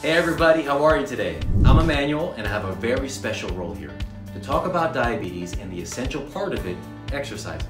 Hey everybody, how are you today? I'm Emmanuel and I have a very special role here to talk about diabetes and the essential part of it, exercising.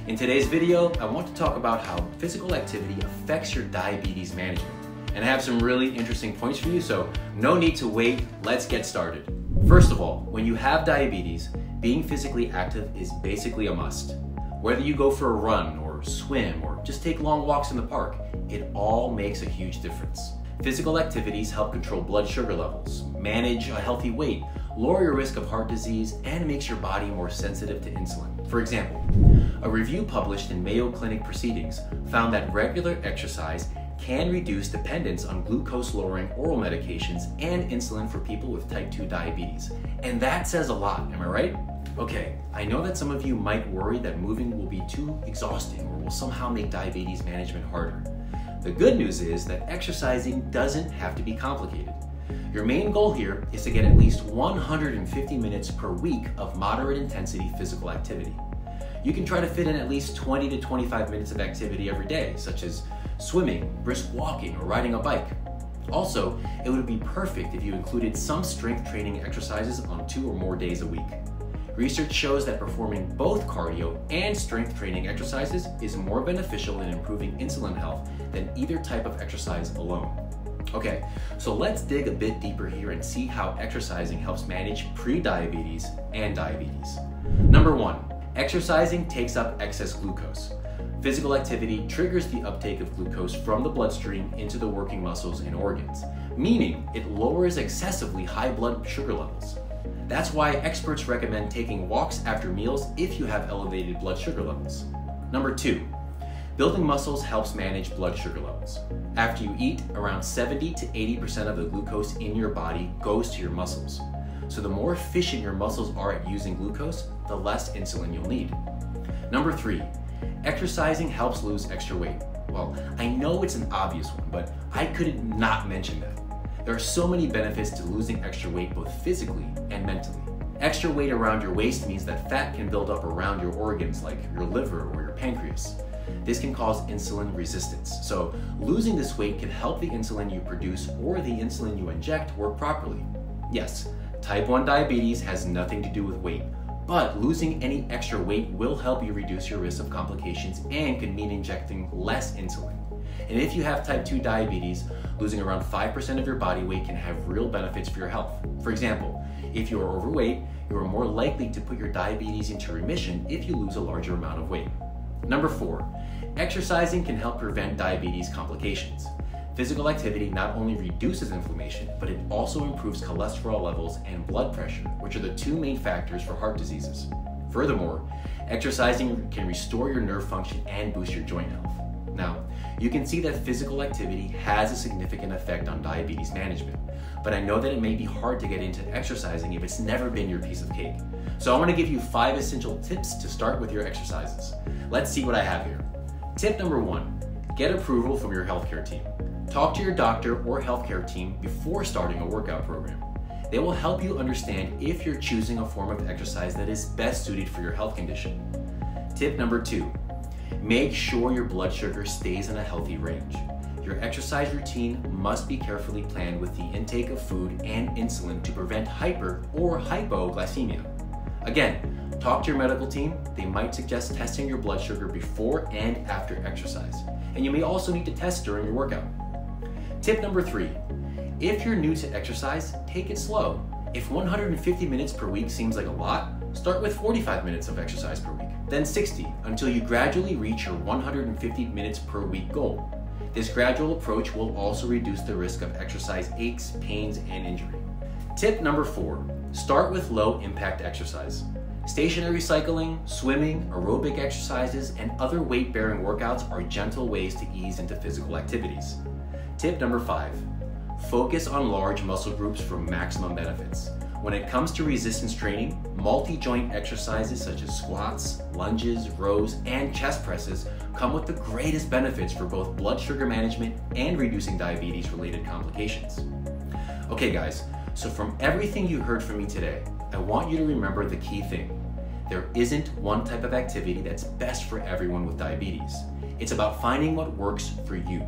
In today's video, I want to talk about how physical activity affects your diabetes management. And I have some really interesting points for you, so no need to wait, let's get started. First of all, when you have diabetes, being physically active is basically a must. Whether you go for a run or swim or just take long walks in the park, it all makes a huge difference. Physical activities help control blood sugar levels, manage a healthy weight, lower your risk of heart disease, and makes your body more sensitive to insulin. For example, a review published in Mayo Clinic Proceedings found that regular exercise can reduce dependence on glucose-lowering oral medications and insulin for people with type 2 diabetes. And that says a lot, am I right? Okay, I know that some of you might worry that moving will be too exhausting or will somehow make diabetes management harder. The good news is that exercising doesn't have to be complicated. Your main goal here is to get at least 150 minutes per week of moderate intensity physical activity. You can try to fit in at least 20 to 25 minutes of activity every day, such as swimming, brisk walking, or riding a bike. Also, it would be perfect if you included some strength training exercises on 2 or more days a week. Research shows that performing both cardio and strength training exercises is more beneficial in improving insulin health than either type of exercise alone. Okay, so let's dig a bit deeper here and see how exercising helps manage pre-diabetes and diabetes. Number 1, exercising takes up excess glucose. Physical activity triggers the uptake of glucose from the bloodstream into the working muscles and organs, meaning it lowers excessively high blood sugar levels. That's why experts recommend taking walks after meals if you have elevated blood sugar levels. Number 2, building muscles helps manage blood sugar levels. After you eat, around 70 to 80% of the glucose in your body goes to your muscles. So the more efficient your muscles are at using glucose, the less insulin you'll need. Number 3, exercising helps lose extra weight. Well, I know it's an obvious one, but I couldn't not mention that. There are so many benefits to losing extra weight both physically and mentally. Extra weight around your waist means that fat can build up around your organs like your liver or your pancreas. This can cause insulin resistance. So losing this weight can help the insulin you produce or the insulin you inject work properly. Yes, type 1 diabetes has nothing to do with weight, but losing any extra weight will help you reduce your risk of complications and can mean injecting less insulin. And if you have type 2 diabetes, losing around 5% of your body weight can have real benefits for your health. For example, if you are overweight, you are more likely to put your diabetes into remission if you lose a larger amount of weight. Number 4, exercising can help prevent diabetes complications. Physical activity not only reduces inflammation, but it also improves cholesterol levels and blood pressure, which are the 2 main factors for heart diseases. Furthermore, exercising can restore your nerve function and boost your joint health. Now, you can see that physical activity has a significant effect on diabetes management, but I know that it may be hard to get into exercising if it's never been your piece of cake. So I want to give you 5 essential tips to start with your exercises. Let's see what I have here. Tip number 1, get approval from your healthcare team. Talk to your doctor or healthcare team before starting a workout program. They will help you understand if you're choosing a form of exercise that is best suited for your health condition. Tip number 2, make sure your blood sugar stays in a healthy range. Your exercise routine must be carefully planned with the intake of food and insulin to prevent hyper or hypoglycemia. Again, talk to your medical team. They might suggest testing your blood sugar before and after exercise. And you may also need to test during your workout. Tip number 3, if you're new to exercise, take it slow. If 150 minutes per week seems like a lot, start with 45 minutes of exercise per week, then 60 until you gradually reach your 150 minutes per week goal. This gradual approach will also reduce the risk of exercise aches, pains, and injury. Tip number 4, start with low impact exercise. Stationary cycling, swimming, aerobic exercises, and other weight-bearing workouts are gentle ways to ease into physical activities. Tip number 5, focus on large muscle groups for maximum benefits. When it comes to resistance training, multi-joint exercises such as squats, lunges, rows, and chest presses come with the greatest benefits for both blood sugar management and reducing diabetes-related complications. Okay guys, so from everything you heard from me today, I want you to remember the key thing. There isn't one type of activity that's best for everyone with diabetes. It's about finding what works for you.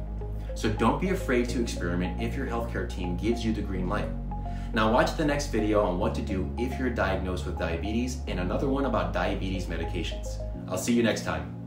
So don't be afraid to experiment if your healthcare team gives you the green light. Now watch the next video on what to do if you're diagnosed with diabetes and another one about diabetes medications. I'll see you next time.